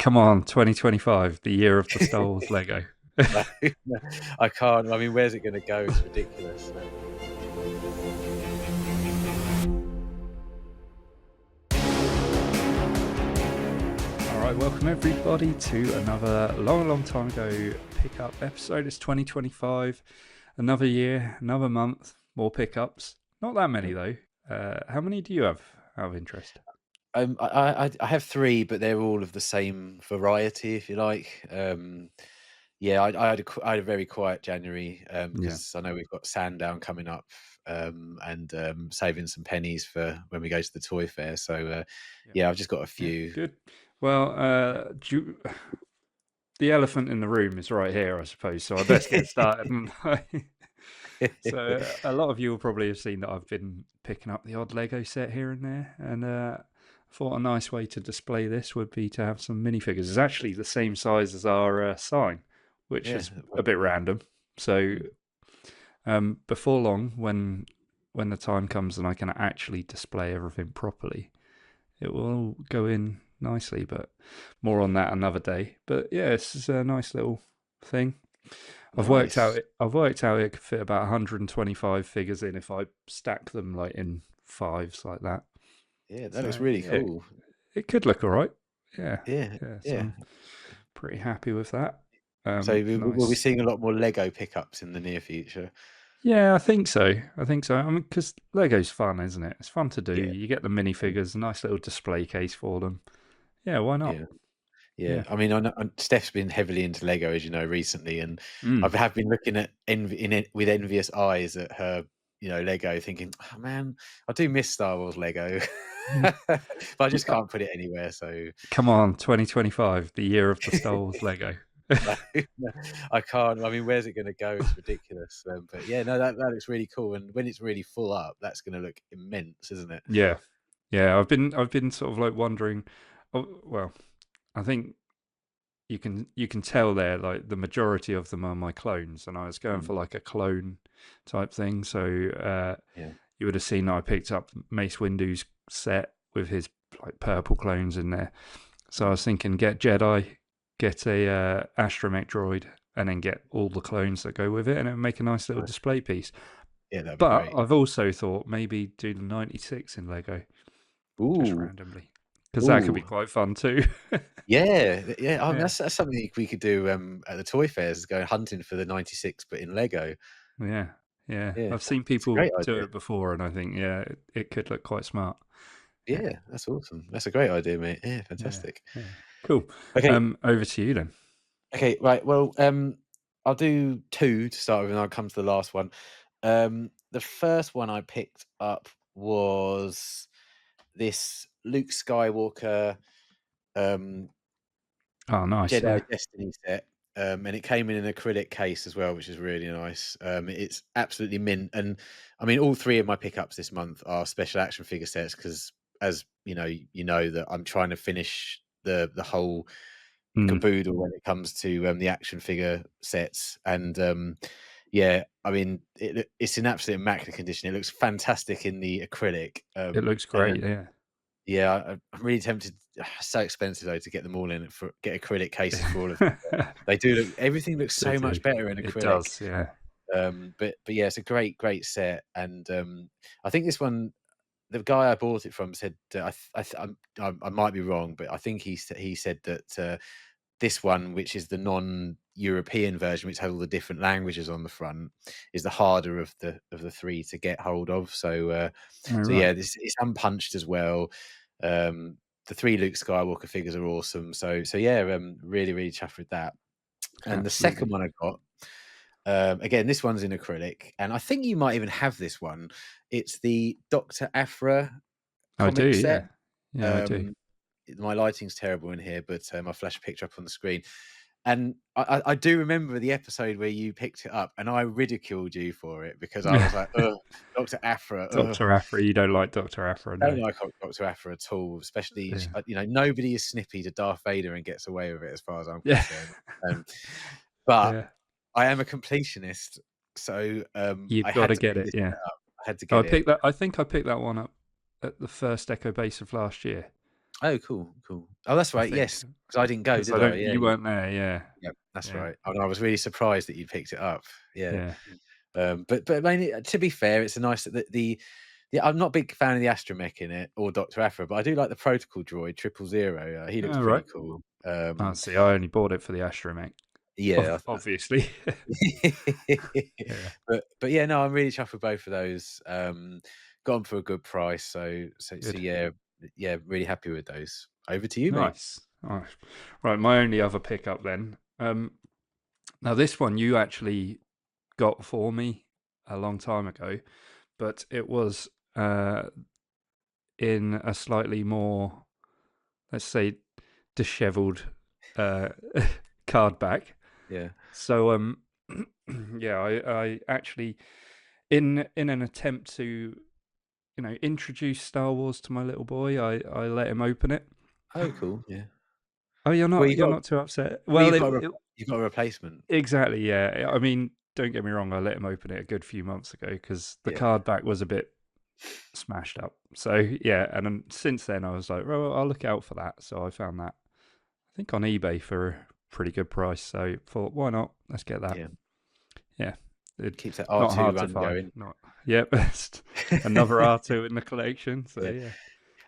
Come on, 2025, the year of the Star Wars Lego. No, no, I can't. I mean, where's it going to go? It's ridiculous. All right, welcome everybody to another long time ago pickup episode. It's 2025, another year, another month, more pickups. Not that many though. How many do you have out of interest? I have three, but they're all of the same variety, if you like. Yeah, I had a very quiet January because I know we've got Sandown coming up, and saving some pennies for when we go to the toy fair. So yeah, I've just got a few. Good. Well, the elephant in the room is right here, I suppose. So I best get started. So a lot of you will probably have seen that I've been picking up the odd Lego set here and there, and I thought a nice way to display this would be to have some minifigures. It's actually the same size as our sign, which is a bit random. So before long, when the time comes and I can actually display everything properly, it will go in nicely. But more on that another day. But yeah, this is a nice little thing. I've worked out it could fit about 125 figures in if I stack them like in fives like that. Yeah, that looks really cool. It could look all right. Yeah. So I'm pretty happy with that. So we'll be seeing a lot more Lego pickups in the near future. Yeah, I think so. I mean, because Lego's fun, isn't it? It's fun to do. Yeah. You get the minifigures, a nice little display case for them. Yeah, why not? Yeah. I mean, I know Steph's been heavily into Lego, as you know, recently, and I have been looking at with envious eyes at her, Lego, thinking, "Oh man, I do miss Star Wars Lego," but I just can't put it anywhere. So come on, 2025, the year of the Star Wars Lego. No, I can't. I mean, where's it going to go? It's ridiculous. But yeah, no, that looks really cool, and when it's really full up, that's going to look immense, isn't it? Yeah. I've been sort of like wondering. Well, I think you can tell there like the majority of them are my clones, and I was going for like a clone type thing. So you would have seen that I picked up Mace Windu's set with his like purple clones in there. So I was thinking, get Jedi, get a astromech droid, and then get all the clones that go with it, and it would make a nice little display piece. Yeah, that'd be great. I've also thought maybe do the 96 in Lego, just randomly, because that could be quite fun too. Yeah. I mean, that's something we could do at the toy fairs, is go hunting for the 96, but in Lego. Yeah. I've seen people do it before, and I think it could look quite smart. Yeah, that's awesome. That's a great idea, mate. Yeah, fantastic. Yeah. Cool. Okay, over to you then. Okay, right. Well, I'll do two to start with, and I'll come to the last one. The first one I picked up was this Luke Skywalker Nice. Jedi Destiny set. And it came in an acrylic case as well, which is really nice. It's absolutely mint. And I mean, all three of my pickups this month are special action figure sets because, as you know that I'm trying to finish the whole caboodle when it comes to the action figure sets. And I mean, it's in absolute immaculate condition. It looks fantastic in the acrylic. It looks great. Yeah, I'm really tempted. So expensive though to get them all in get acrylic cases for all of them. They do look. Everything looks so much better in acrylic. It does, yeah. But yeah, it's a great set, and I think this one, the guy I bought it from said, I might be wrong, but I think he said that this one, which is the non-European version, which has all the different languages on the front, is the harder of the three to get hold of. So yeah, it's unpunched as well. The three Luke Skywalker figures are awesome. So yeah, really chuffed with that. And the second one I got, again, this one's in acrylic, and I think you might even have this one. It's the Dr. Aphra comic set. Yeah, I do. My lighting's terrible in here, but I'll flash a picture up on the screen. And I do remember the episode where you picked it up, and I ridiculed you for it because I was like, "Ugh, Dr. Aphra." Dr. Aphra, you don't like Dr. Aphra, no? I don't like Dr. Aphra at all. Especially, nobody is snippy to Darth Vader and gets away with it, as far as I'm concerned. But I am a completionist, so you've got to get it. Yeah, I had to get it. I think I picked that one up at the first Echo Base of last year. Oh, cool, cool. Oh, that's I right. think, Yes, because I didn't go, because I did I? don't. Yeah, You weren't there, yeah, yeah, that's yeah, right. And I was really surprised that you picked it up. Yeah. yeah. But mainly, to be fair, it's a nice the I'm not a big fan of the astromech in it or Doctor Aphra, but I do like the protocol droid 000. He looks All right. pretty cool. I see. I only bought it for the astromech, Yeah, obviously. Yeah, but yeah, no, I'm really chuffed with both of those. Got them for a good price, so good. yeah, yeah, really happy with those. Over to you, mate. Nice. Nice. Right, my only other pickup then. Now this one you actually got for me a long time ago, but it was in a slightly more, let's say, dishevelled uh, card back. Yeah. So yeah, I actually in an attempt to introduce Star Wars to my little boy, I let him open it. Oh, cool. Yeah. Oh, you're Well, not you you're got not too upset. well, Well, you've got a replacement. exactly, yeah. I mean, don't get me wrong, I let him open it a good few months ago because the Yeah. card back was a bit smashed up. So yeah, and then, since then I was like, well, I'll look out for that. So I found that, I think, on eBay for a pretty good price. So thought, why not? Let's get that. Yeah. Yeah, it, Keeps that not R2 hard to run find. going. Not yeah, best another R2 in the collection. So Yeah. yeah,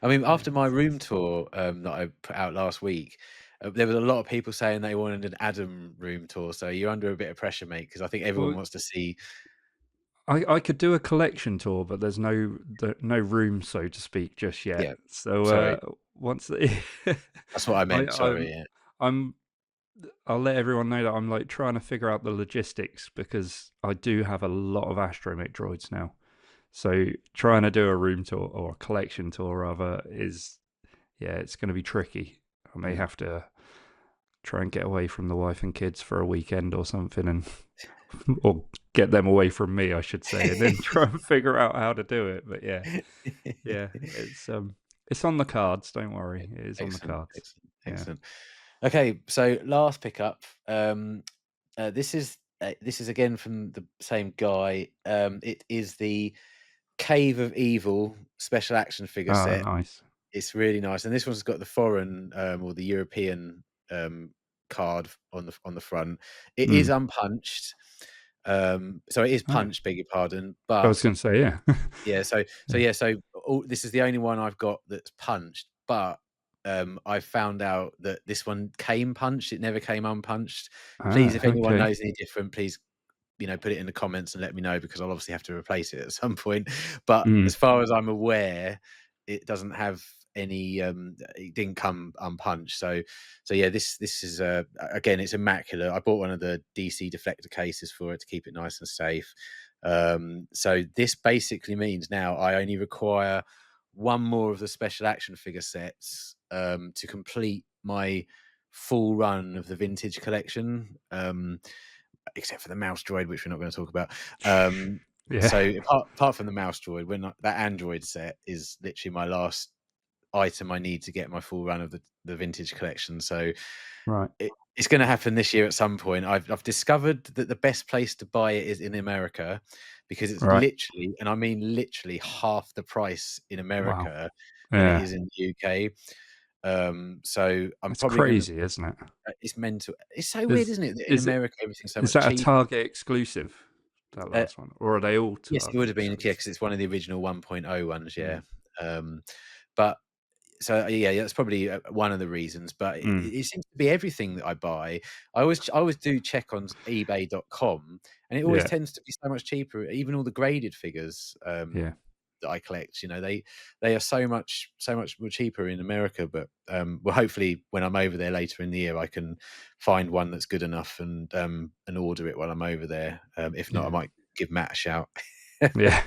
I mean, yeah, after my it's room nice. tour that I put out last week, there was a lot of people saying they wanted an Adam room tour. So you're under a bit of pressure, mate, because I think everyone Well, wants to see. I could do a collection tour, but there's no room, so to speak, just yet. Yeah, So sorry, once that's what I I, meant. I'm Sorry. Yeah, I'm I'll let everyone know that I'm like trying to figure out the logistics because I do have a lot of astromech droids now. So trying to do a room tour or a collection tour rather is, yeah, it's going to be tricky. I may mm. have to try and get away from the wife and kids for a weekend or something, and or get them away from me, I should say, and then try and figure out how to do it. But yeah, yeah, it's on the cards. Don't worry, it is on the Excellent, cards. excellent, Yeah. excellent. Okay, so last pickup. This is again from the same guy. It is the Cave of Evil special action figure Oh, set. nice. It's really nice, and this one's got the foreign or the European card on the front. It is Mm. unpunched, so it is Oh, punched. Beg your pardon, I but was going to say, yeah. yeah. Yeah. This is the only one I've got that's punched, but I found out that this one came punched. It never came unpunched. Please, Ah, if anyone okay. knows any different, please put it in the comments and let me know because I'll obviously have to replace it at some point. But Mm. as far as I'm aware, it doesn't have any. It didn't come unpunched. So yeah, this is again, it's immaculate. I bought one of the DC deflector cases for it to keep it nice and safe. So this basically means now I only require one more of the special action figure sets to complete my full run of the vintage collection. Except for the mouse droid, which we're not going to talk about. Yeah. So apart from the mouse droid, that android set is literally my last item I need to get my full run of the vintage collection. So Right. it's going to happen this year at some point. I've discovered that the best place to buy it is in America because it's Right. literally, and I mean literally, half the price in Wow. America than it Yeah. is in the UK. So I'm It's probably going to. crazy, isn't it? It's mental. It's so weird, Is isn't it? That in is it America everything's so is much that a cheaper. Target exclusive? That Uh, last one, or are they all Yes, it Target would have been, yeah, exclusive? because it's one of the original 1.0 ones, yeah. Mm. Um, but yeah, that's probably one of the reasons. But Mm. it seems to be everything that I buy. I always do check on eBay.com, and it always Yeah. tends to be so much cheaper. Even all the graded figures Yeah. that I collect, they are so much more cheaper in America. But well, hopefully when I'm over there later in the year, I can find one that's good enough and order it while I'm over there. If not, I Yeah. might give Matt a shout. Yeah.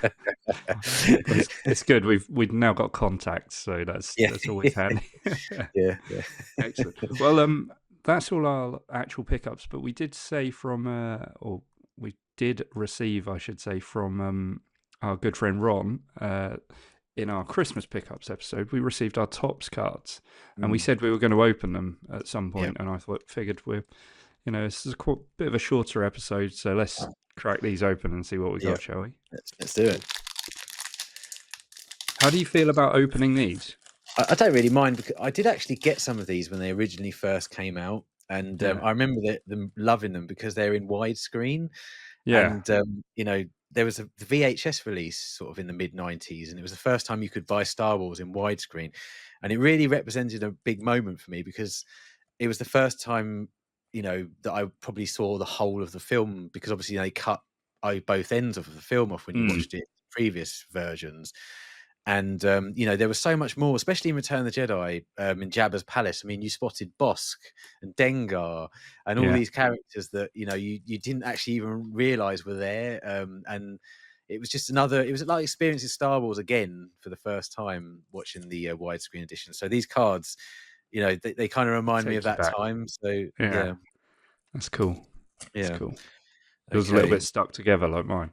Well, it's good. We've now got contacts, so Yeah. that's always handy. Yeah, yeah. Excellent. Well, that's all our actual pickups, but we did say from, or we did receive, I should say, from our good friend Ron, in our Christmas pickups episode, we received our Topps cards, and we Mm, said we were going to open them at some yeah, point, and figured this is a bit of a shorter episode, so let's crack these open and see what we yeah. got, shall we? Let's do it. How do you feel about opening these? I don't really mind because I did actually get some of these when they originally first came out, and Yeah. I remember them loving them because they're in widescreen. Yeah. And you know, there was the VHS release sort of in the mid-90s, and it was the first time you could buy Star Wars in widescreen, and it really represented a big moment for me because it was the first time, you know, that I probably saw the whole of the film, because obviously they cut both ends of the film off when you Mm. watched it previous versions. And you know, there was so much more, especially in Return of the Jedi, in Jabba's palace. I mean, you spotted Bosk and Dengar and all Yeah. these characters that, you know, you didn't actually even realize were there. And it was just another, it was like experiencing Star Wars again for the first time watching the widescreen edition. So these cards, you know, they kind of remind me of Take you that back. time. So Yeah. yeah, That's cool. That's yeah. cool. It was a little Okay. bit stuck together like mine.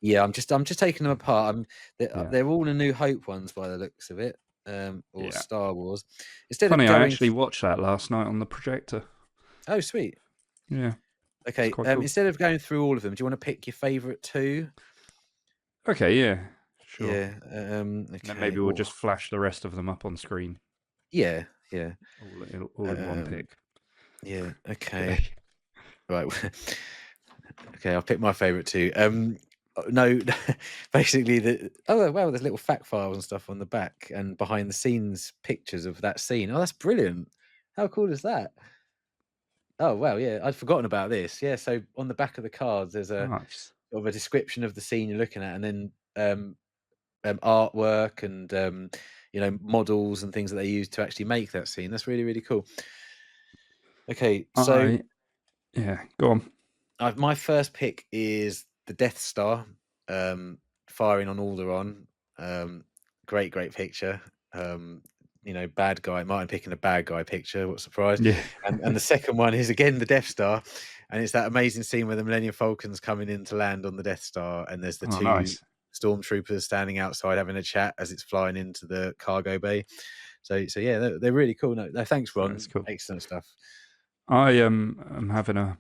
Yeah, I'm just taking them apart. Yeah. They're all the New Hope ones by the looks of it, or Yeah. Star Wars. Instead of Funny, I going, actually watched that last night on the projector. oh sweet. Yeah. It's Okay, quite cool. instead of going through all of them, do you want to pick your favourite two? Okay, yeah. Sure. Yeah. And then Okay. maybe we'll Oh, just flash the rest of them up on screen. yeah. Yeah. All in one Um, pick. yeah. Okay. Okay. Right. Okay, I'll pick my favourite two. No, basically oh wow, there's little fact files and stuff on the back and behind the scenes pictures of that scene. Oh, that's brilliant. How cool is that? Oh wow, yeah, I'd forgotten about this. Yeah, so on the back of the cards, there's a Nice. sort of a description of the scene you're looking at, and then artwork and you know, models and things that they use to actually make that scene. That's really really cool. Okay, so Yeah, go on. my first pick is the Death Star, firing on Alderaan. Great picture. Um, you know, bad guy. Martin picking a bad guy picture. What a surprise! Yeah. And the second one is again the Death Star, and it's that amazing scene where the Millennium Falcon's coming in to land on the Death Star, and there's the Oh, two nice. stormtroopers standing outside having a chat as it's flying into the cargo bay. So yeah, they're really cool. No, thanks, That's Ron. cool. Excellent stuff. I am having a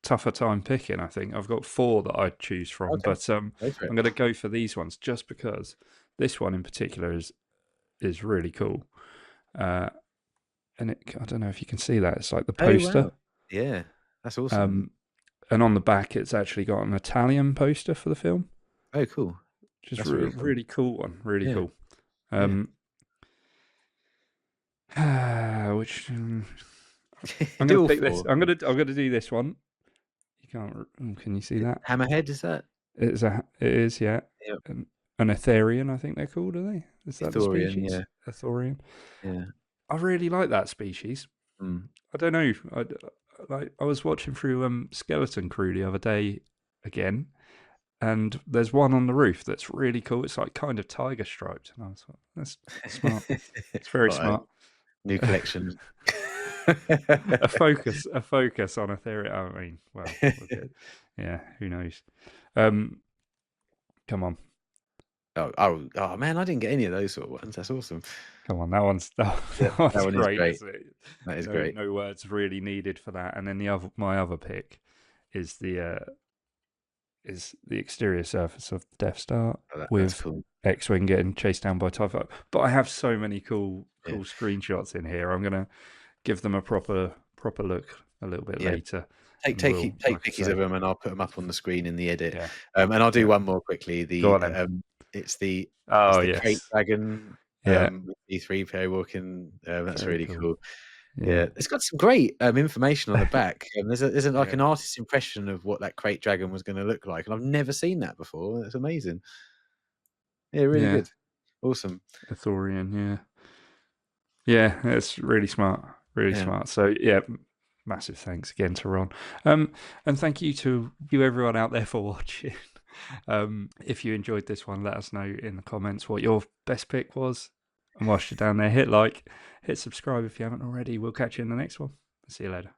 tougher time picking, I think. I've got four that I'd choose from, Okay, but go for I'm it. going to go for these ones just because this one in particular is really cool. And I don't know if you can see that. It's like the Oh poster. wow, yeah, that's awesome. Um, and on the back, it's actually got an Italian poster for the film, Oh cool, which is that's really cool. really cool one. Really Yeah, cool. yeah. Which I'm going Do to all pick this. four. I'm gonna do this one. You can't. Can you see that? Hammerhead, is that? It is, yeah. Yep. An Etherian, I think they're called, are they? Is that the Ithorian, species? yeah, Ethorian. yeah. I really like that species. Mm. I don't know. I was watching through Skeleton Crew the other day again, and there's one on the roof that's really cool. It's like kind of tiger striped, and I was like, that's smart. It's very Right, smart. new collection. A focus on Etherian. I mean, well, yeah. Who knows? Um, Come on. Oh man, I didn't get any of those sort of ones. That's awesome. Come on, that one's that, Yeah, that that one's one is great, great. isn't it? That is No, great. no words really needed for that. And then my other pick is the exterior surface of the Death Star Oh, that's with cool. X-wing getting chased down by TIE fighter. But I have so many cool Yeah, screenshots in here. I'm gonna give them a proper look a little bit yeah. later, Take and take we'll, take like I pictures of say, them, and I'll put them up on the screen in the edit. yeah, And I'll do yeah. one more quickly. Go The on then. it's the Oh Crate yes, Dragon, yeah, with E3PO walking. That's very really cool. cool. Yeah, Yeah, it's got some great information on the back. There's like yeah, an artist's impression of what that Crate Dragon was going to look like, and I've never seen that before. It's amazing. Yeah, really yeah. good. Awesome. Ithorian, yeah. Yeah, it's really smart, really Yeah. smart. So yeah, massive thanks again to Ron, and thank you to you everyone out there for watching. If you enjoyed this one, let us know in the comments what your best pick was, and whilst you're down there, hit like, hit subscribe if you haven't already. We'll catch you in the next one. See you later.